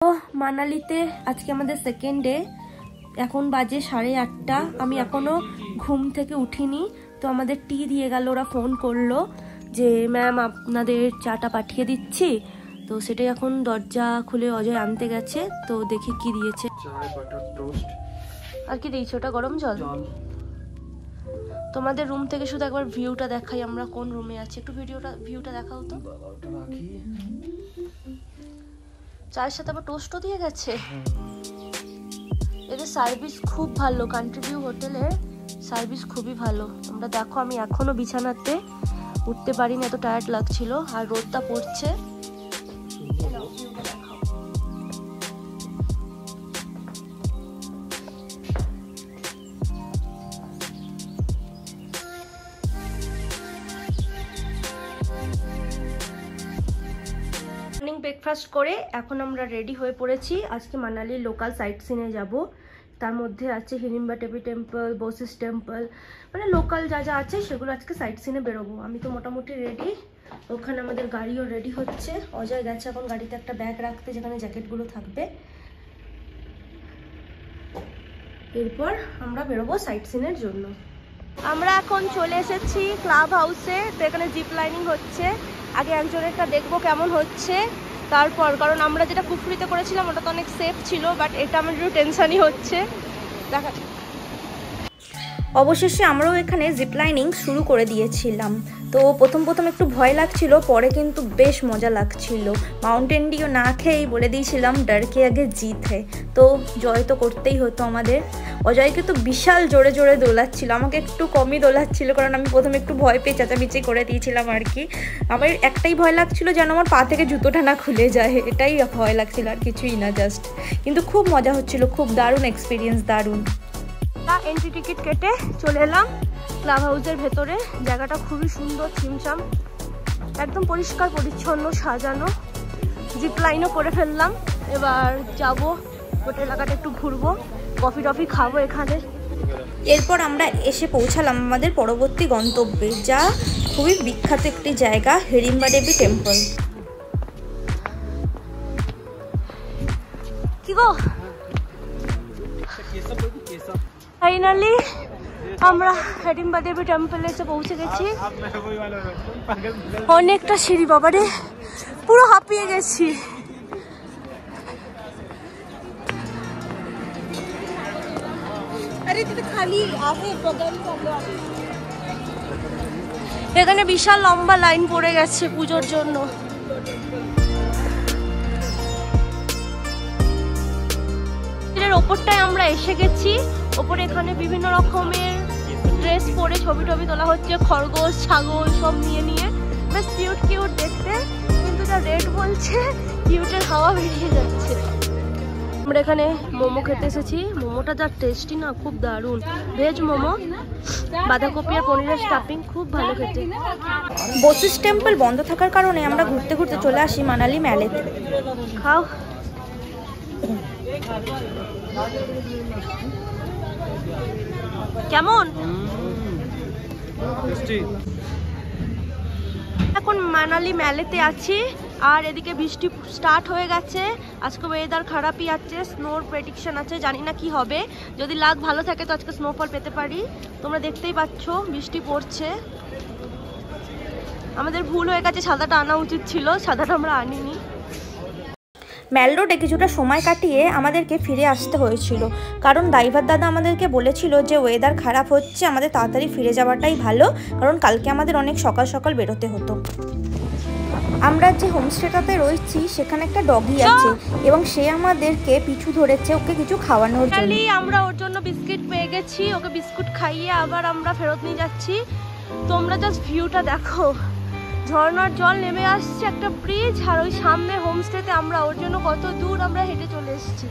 তো মানালিতে আজকে আমাদের সেকেন্ড ডে। এখন বাজে 8:30। আমি এখনো ঘুম থেকে উঠিনি। তো আমাদের টি দিয়ে গেল, ওরা ফোন করলো যে ম্যাম আপনাদের চাটা পাঠিয়ে দিচ্ছি। তো সেটাই এখন দরজা খুলে অজয় আনতে গেছে। তো দেখি কি দিয়েছে। আর কি দিয়েছে? ওটা গরম জল। তোমাদের রুম থেকে শুধু একবার ভিউটা দেখাই, আমরা কোন রুমে আছি। একটু ভিউটা দেখাও তো। চায়ের সাথে আবার টোস্টও দিয়ে গেছে। এদের সার্ভিস খুব ভালো, কান্ট্রি ভিউ হোটেলের সার্ভিস খুবই ভালো। তোমরা দেখো, আমি এখনো বিছানাতে উঠতে পারিনি, এত টায়ার্ড লাগছিল। আর রোদটা পড়ছে। মর্নিং ব্রেকফাস্ট করে এখন আমরা রেডি হয়ে পড়েছি। আজকে মানালির লোকাল সাইট সিনে যাব। তার মধ্যে আছে হিড়িম্বা দেবী টেম্পল, বশিষ্ঠ টেম্পল, মানে লোকাল যা যা আছে সেগুলো আজকে সাইট সিনে বেরোবো। আমি তো মোটামুটি রেডি। ওখানে আমাদের গাড়িও রেডি হচ্ছে। অজয় গেছে এখন গাড়িতে একটা ব্যাগ রাখতে, যেখানে জ্যাকেটগুলো থাকবে। এরপর আমরা বেরোবো সাইট সিনের জন্য। আমরা এখন চলে এসেছি ক্লাব হাউসে। তো এখানে জিপ লাইনিং হচ্ছে। আগে একজনেরটা দেখবো কেমন হচ্ছে, তারপর, কারণ আমরা যেটা কুফরিতে করেছিলাম ওটা তো অনেক সেফ ছিল, বাট এটা আমার একটু টেনশনই হচ্ছে। দেখা অবশেষে আমরাও এখানে জিপ লাইনিং শুরু করে দিয়েছিলাম। তো প্রথম একটু ভয় লাগছিল, পরে কিন্তু বেশ মজা লাগছিল। মাউন্টেন ডিউ না খেয়েই বলে দিয়েছিলাম ডারকে আগে জিত হয়। তো জয় তো করতেই হতো আমাদের। অজয়কে তো বিশাল জোরে জোরে দোলাচ্ছিল, আমাকে একটু কমই দোলাচ্ছিল, কারণ আমি প্রথমে একটু ভয় পেয়ে চেঁচামেচি করে দিয়েছিলাম আর কি। আমার একটাই ভয় লাগছিল যেন আমার পা থেকে জুতোটা না খুলে যায়, এটাই ভয় লাগছিল, আর কিছুই না জাস্ট। কিন্তু খুব মজা হচ্ছিল, খুব দারুণ এক্সপিরিয়েন্স, দারুণ। এন্ট্রি টিকিট কেটে চলে এলাম ক্লাব হাউসের ভেতরে। জায়গাটা খুবই সুন্দর, ছিমছাম, একদম পরিষ্কার পরিচ্ছন্ন, সাজানো। জিপ লাইনও করে ফেললাম। এবার যাব হোটেল এলাকাটা একটু ঘুরবো, কফি টফি খাবো এখানে। এরপর আমরা এসে পৌঁছালাম আমাদের পরবর্তী গন্তব্যে, যা খুবই বিখ্যাত একটি জায়গা, হিড়িম্বা দেবী টেম্পল। কি গো, ফাইনালি আমরা হিড়িম্বা দেবী টেম্পলে এসে পৌঁছে গেছি। অনেকটা সিঁড়ি, বাবারে পুরো হাঁপিয়ে গেছি। এখানে বিশাল লম্বা লাইন পড়ে গেছে পুজোর জন্য। ওপরটায় আমরা এসে গেছি। ওপরে এখানে বিভিন্ন রকমের ড্রেস পরে ছবি টবি তোলা হচ্ছে, খরগোশ, ছাগল সব নিয়ে বেশ কিউট কিউট দেখতে। কিন্তু যা রেট বলছে, কিউটের হাওয়া বেরিয়ে যাচ্ছে। আমরা এখানে মোমো খেতে এসেছি। মোমোটা যা টেস্টি না, খুব দারুণ। ভেজ মোমো, বাঁধাকপি আর পনিরের স্টাফিং, খুব ভালো খেতে। বশিষ্ঠ টেম্পল বন্ধ থাকার কারণে আমরা ঘুরতে ঘুরতে চলে আসি মানালি মেলেতে। খাও। কেমন? এখন মানালি মেলেতে আছি। আর এদিকে বৃষ্টি স্টার্ট হয়ে গেছে। আজকে ওয়েদার খারাপই আছে, স্নোর প্রেডিকশন আছে, জানি না কি হবে। যদি লাক ভালো থাকে তো আজকে স্নোফল পেতে পারি। তোমরা দেখতেই পাচ্ছ বৃষ্টি পড়ছে। আমাদের ভুল হয়ে গেছে, সাদাটা আনা উচিত ছিল, সাদাটা আমরা আনিনি। ম্যাল রোডে কিছুটা সময় কাটিয়ে আমাদেরকে ফিরে আসতে হয়েছিল, কারণ ড্রাইভার দাদা আমাদেরকে বলেছিল যে ওয়েদার খারাপ হচ্ছে, আমাদের তাড়াতাড়ি ফিরে যাওয়াটাই ভালো, কারণ কালকে আমাদের অনেক সকাল সকাল বেরোতে হতো। আমরা যে হোমস্টেটাতে রয়েছি সেখানে একটা ডগি আছে, এবং সে আমাদেরকে পিছু ধরেছে ওকে কিছু খাওয়ানোর জন্য। আমরা ওর জন্য বিস্কিট পেয়ে গেছি, ওকে বিস্কুট খাইয়ে আবার আমরা ফেরত নিয়ে যাচ্ছি। তোমরা জাস্ট ভিউটা দেখো, ঝর্ণার জল নেমে আসছে, একটা ব্রিজ, আর ওই সামনে হোমস্টেতে আমরা, ওর জন্য কত দূর আমরা হেঁটে চলে এসেছি।